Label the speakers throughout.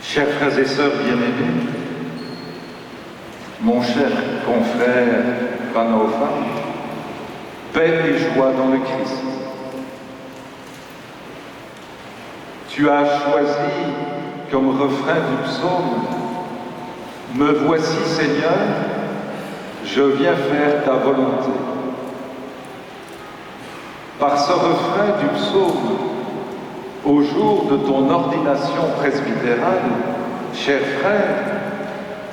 Speaker 1: Chers frères et sœurs bien-aimés, mon cher confrère Ranaufa, paix et joie dans le Christ. Tu as choisi comme refrain du psaume « Me voici Seigneur, je viens faire ta volonté ». Par ce refrain du psaume, au jour de ton ordination presbytérale, cher frère,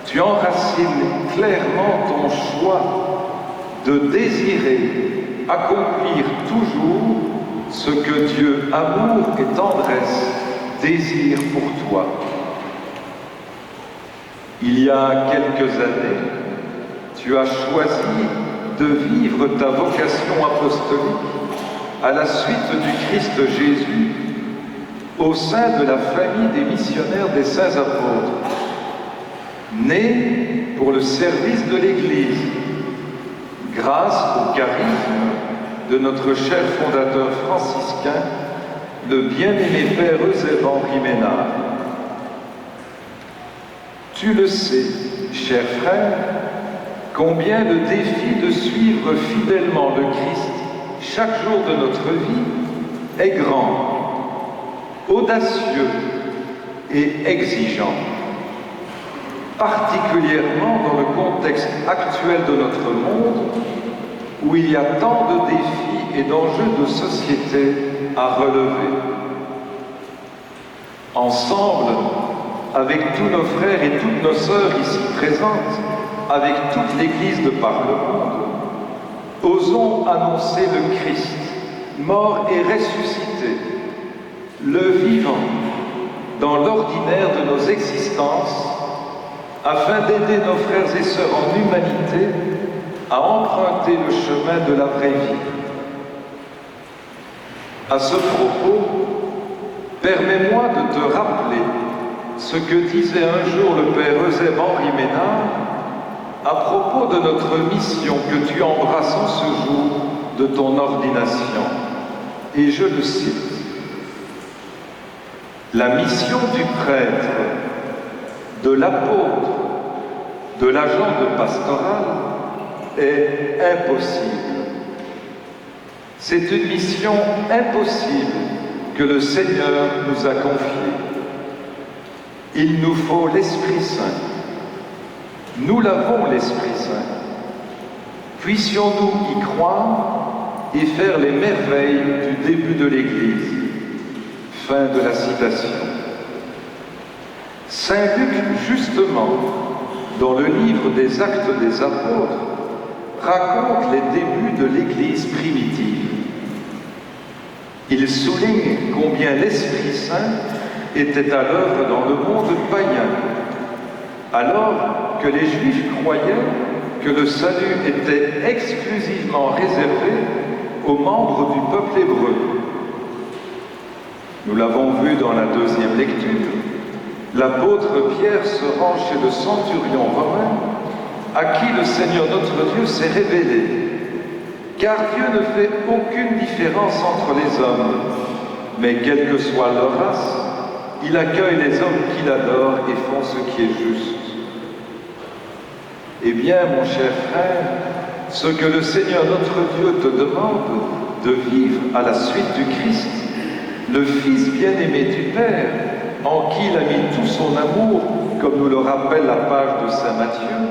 Speaker 1: tu enracines clairement ton choix de désirer accomplir toujours ce que Dieu, amour et tendresse, désire pour toi. Il y a quelques années, tu as choisi de vivre ta vocation apostolique à la suite du Christ Jésus au sein de la famille des missionnaires des saints apôtres, nés pour le service de l'Église, grâce au charisme de notre cher fondateur franciscain, le bien-aimé Père Eusèbe-Henri Ménard. Tu le sais, cher frère, combien le défi de suivre fidèlement le Christ chaque jour de notre vie est grand, audacieux et exigeant, particulièrement dans le contexte actuel de notre monde où il y a tant de défis et d'enjeux de société à relever. Ensemble, avec tous nos frères et toutes nos sœurs ici présentes, avec toute l'Église de par le monde, osons annoncer le Christ, mort et ressuscité, le vivant dans l'ordinaire de nos existences, afin d'aider nos frères et sœurs en humanité à emprunter le chemin de la vraie vie. À ce propos, permets-moi de te rappeler ce que disait un jour le Père Eusèbe-Henri Ménard à propos de notre mission que tu embrasses en ce jour de ton ordination. Et je le cite. La mission du prêtre, de l'apôtre, de l'agent de pastoral est impossible. C'est une mission impossible que le Seigneur nous a confiée. Il nous faut l'Esprit Saint. Nous l'avons, l'Esprit Saint. Puissions-nous y croire et faire les merveilles du début de l'Église. Fin de la citation. Saint Luc, justement, dans le livre des Actes des Apôtres, raconte les débuts de l'Église primitive. Il souligne combien l'Esprit Saint était à l'œuvre dans le monde païen, alors que les Juifs croyaient que le salut était exclusivement réservé aux membres du peuple hébreu. Nous l'avons vu dans la deuxième lecture, l'apôtre Pierre se rend chez le centurion romain à qui le Seigneur notre Dieu s'est révélé, car Dieu ne fait aucune différence entre les hommes, mais quelle que soit leur race, il accueille les hommes qu'il adore et font ce qui est juste. Eh bien, mon cher frère, ce que le Seigneur notre Dieu te demande de vivre à la suite du Christ, le Fils bien-aimé du Père, en qui il a mis tout son amour, comme nous le rappelle la page de Saint Matthieu,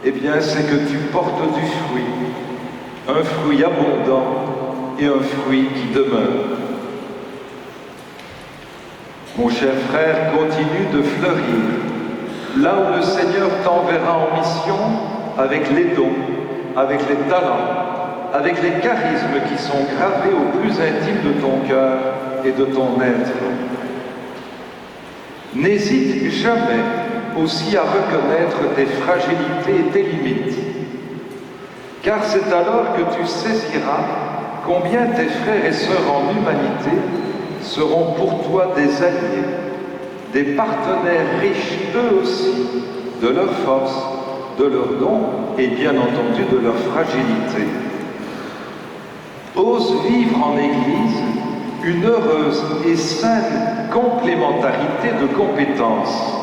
Speaker 1: eh bien, c'est que tu portes du fruit, un fruit abondant et un fruit qui demeure. Mon cher frère, continue de fleurir, là où le Seigneur t'enverra en mission avec les dons, avec les talents, avec les charismes qui sont gravés au plus intime de ton cœur et de ton être. N'hésite jamais aussi à reconnaître tes fragilités et tes limites, car c'est alors que tu saisiras combien tes frères et sœurs en humanité seront pour toi des alliés, des partenaires riches eux aussi de leur force, de leurs dons et bien entendu de leur fragilité. Ose vivre en Église une heureuse et saine complémentarité de compétences.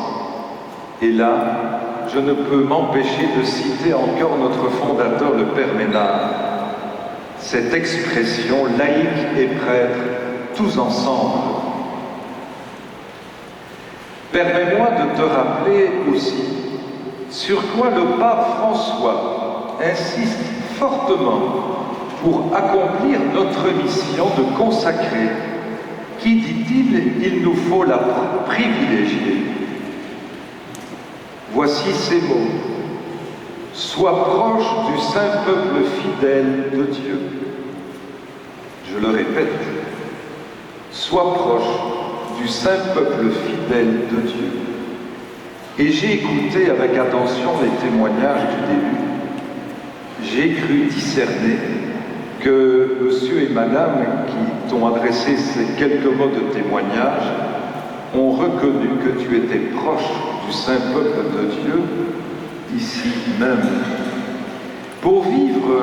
Speaker 1: Et là, je ne peux m'empêcher de citer encore notre fondateur, le Père Ménard. Cette expression laïque et prêtre, tous ensemble. Permets-moi de te rappeler aussi sur quoi le pape François insiste fortement pour accomplir notre mission de consacrer, qui, dit-il, il nous faut la privilégier. Voici ces mots. Sois proche du saint peuple fidèle de Dieu. Je le répète. Sois proche du saint peuple fidèle de Dieu. Et j'ai écouté avec attention les témoignages du début. J'ai cru discerner que monsieur et madame qui t'ont adressé ces quelques mots de témoignage ont reconnu que tu étais proche du saint peuple de Dieu, ici même. Pour vivre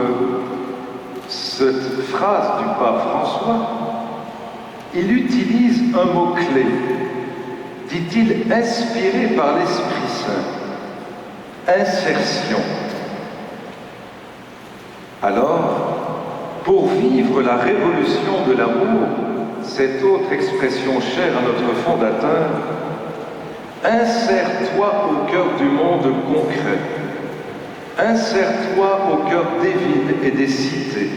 Speaker 1: cette phrase du pape François, il utilise un mot-clé, dit-il, inspiré par l'Esprit Saint. Insertion. Alors, pour vivre la révolution de l'amour, cette autre expression chère à notre fondateur, insère-toi au cœur du monde concret. Insère-toi au cœur des villes et des cités,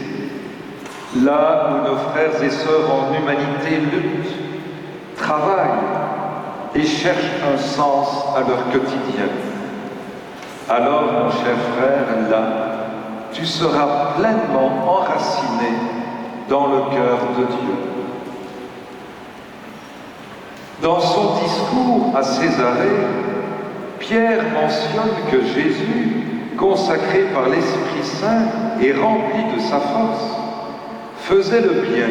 Speaker 1: là où nos frères et sœurs en humanité luttent, travaillent et cherchent un sens à leur quotidien. Alors, mon cher frère, là, tu seras pleinement enraciné dans le cœur de Dieu. Dans son discours à Césarée, Pierre mentionne que Jésus, consacré par l'Esprit Saint et rempli de sa force, faisait le bien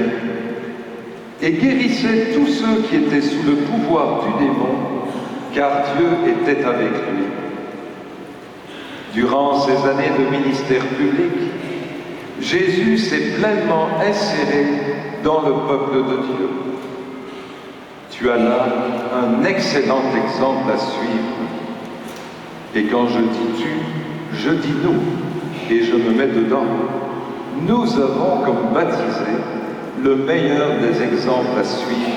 Speaker 1: et guérissait tous ceux qui étaient sous le pouvoir du démon, car Dieu était avec lui. Durant ces années de ministère public, Jésus s'est pleinement inséré dans le peuple de Dieu. Tu as là un excellent exemple à suivre. Et quand je dis tu, je dis nous, et je me mets dedans. Nous avons comme baptisé le meilleur des exemples à suivre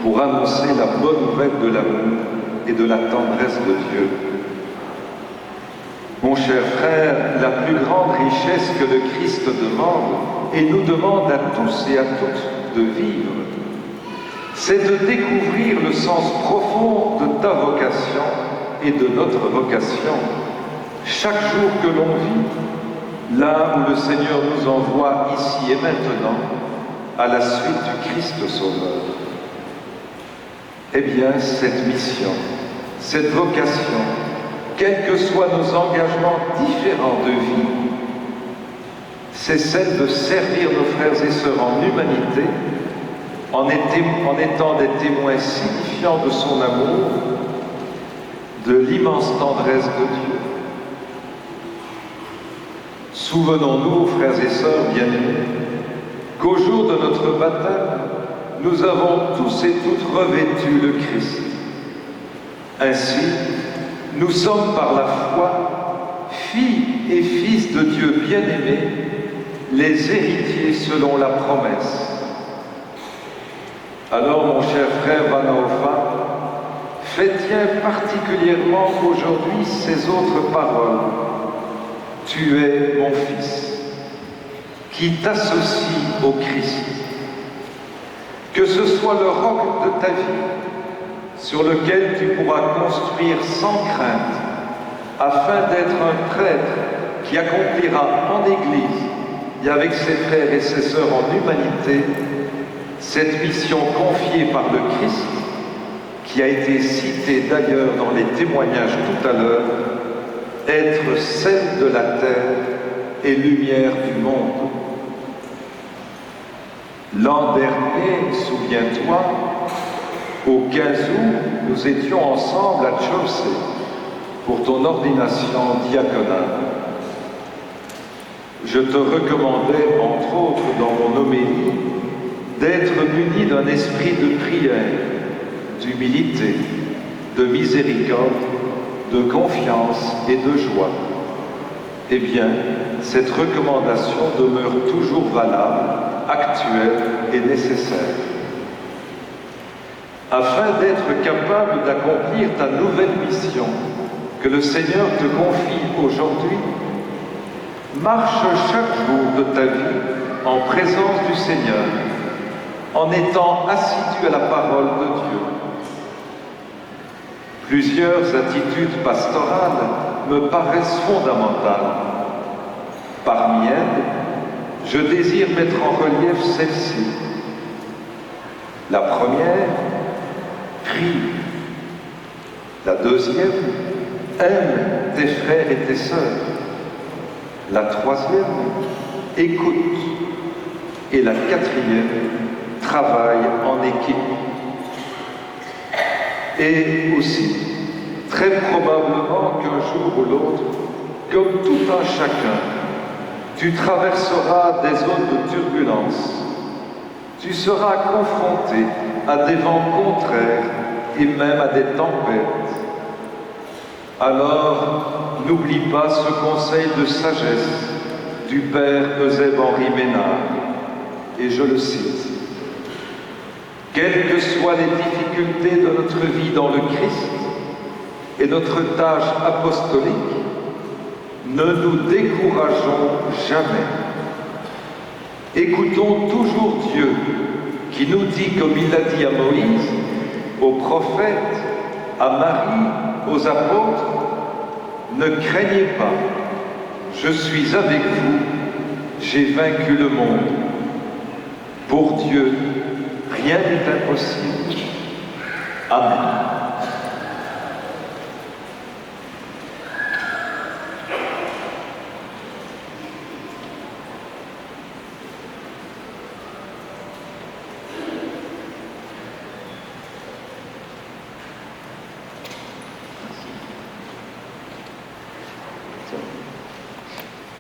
Speaker 1: pour annoncer la bonne nouvelle de l'amour et de la tendresse de Dieu. Mon cher frère, la plus grande richesse que le Christ demande, et nous demande à tous et à toutes de vivre, c'est de découvrir le sens profond de ta vocation et de notre vocation. Chaque jour que l'on vit, là où le Seigneur nous envoie ici et maintenant, à la suite du Christ Sauveur. Eh bien, cette mission, cette vocation, quels que soient nos engagements différents de vie, c'est celle de servir nos frères et sœurs en humanité, en étant des témoins signifiants de son amour, de l'immense tendresse de Dieu. Souvenons-nous, frères et sœurs bien-aimés, qu'au jour de notre baptême, nous avons tous et toutes revêtu le Christ. Ainsi, nous sommes par la foi, filles et fils de Dieu bien-aimés, les héritiers selon la promesse. Alors, mon cher frère Vanaofa, fais-tiens particulièrement aujourd'hui ces autres paroles. Tu es mon fils, qui t'associe au Christ. Que ce soit le roc de ta vie, sur lequel tu pourras construire sans crainte, afin d'être un prêtre qui accomplira en Église et avec ses frères et ses sœurs en humanité cette mission confiée par le Christ, qui a été citée d'ailleurs dans les témoignages tout à l'heure, être sel de la terre et lumière du monde. L'an dernier, souviens-toi, au 15 août, nous étions ensemble à Chelsea pour ton ordination diaconale. Je te recommandais, entre autres, dans mon homélie, d'être munis d'un esprit de prière, d'humilité, de miséricorde, de confiance et de joie. Eh bien, cette recommandation demeure toujours valable, actuelle et nécessaire. Afin d'être capable d'accomplir ta nouvelle mission que le Seigneur te confie aujourd'hui, marche chaque jour de ta vie en présence du Seigneur, en étant assidu à la parole de Dieu. Plusieurs attitudes pastorales me paraissent fondamentales. Parmi elles, je désire mettre en relief celle-ci. La première, prie. La deuxième, aime tes frères et tes sœurs. La troisième, écoute. Et la quatrième, travaille en équipe. Et aussi, très probablement qu'un jour ou l'autre, comme tout un chacun, tu traverseras des zones de turbulence. Tu seras confronté à des vents contraires et même à des tempêtes. Alors, n'oublie pas ce conseil de sagesse du père Eusèbe-Henri Ménard, et je le cite. Quelles que soient les difficultés de notre vie dans le Christ et notre tâche apostolique, ne nous décourageons jamais. Écoutons toujours Dieu qui nous dit, comme il l'a dit à Moïse, aux prophètes, à Marie, aux apôtres, ne craignez pas, je suis avec vous, j'ai vaincu le monde. Pour Dieu, rien n'est impossible. Amen.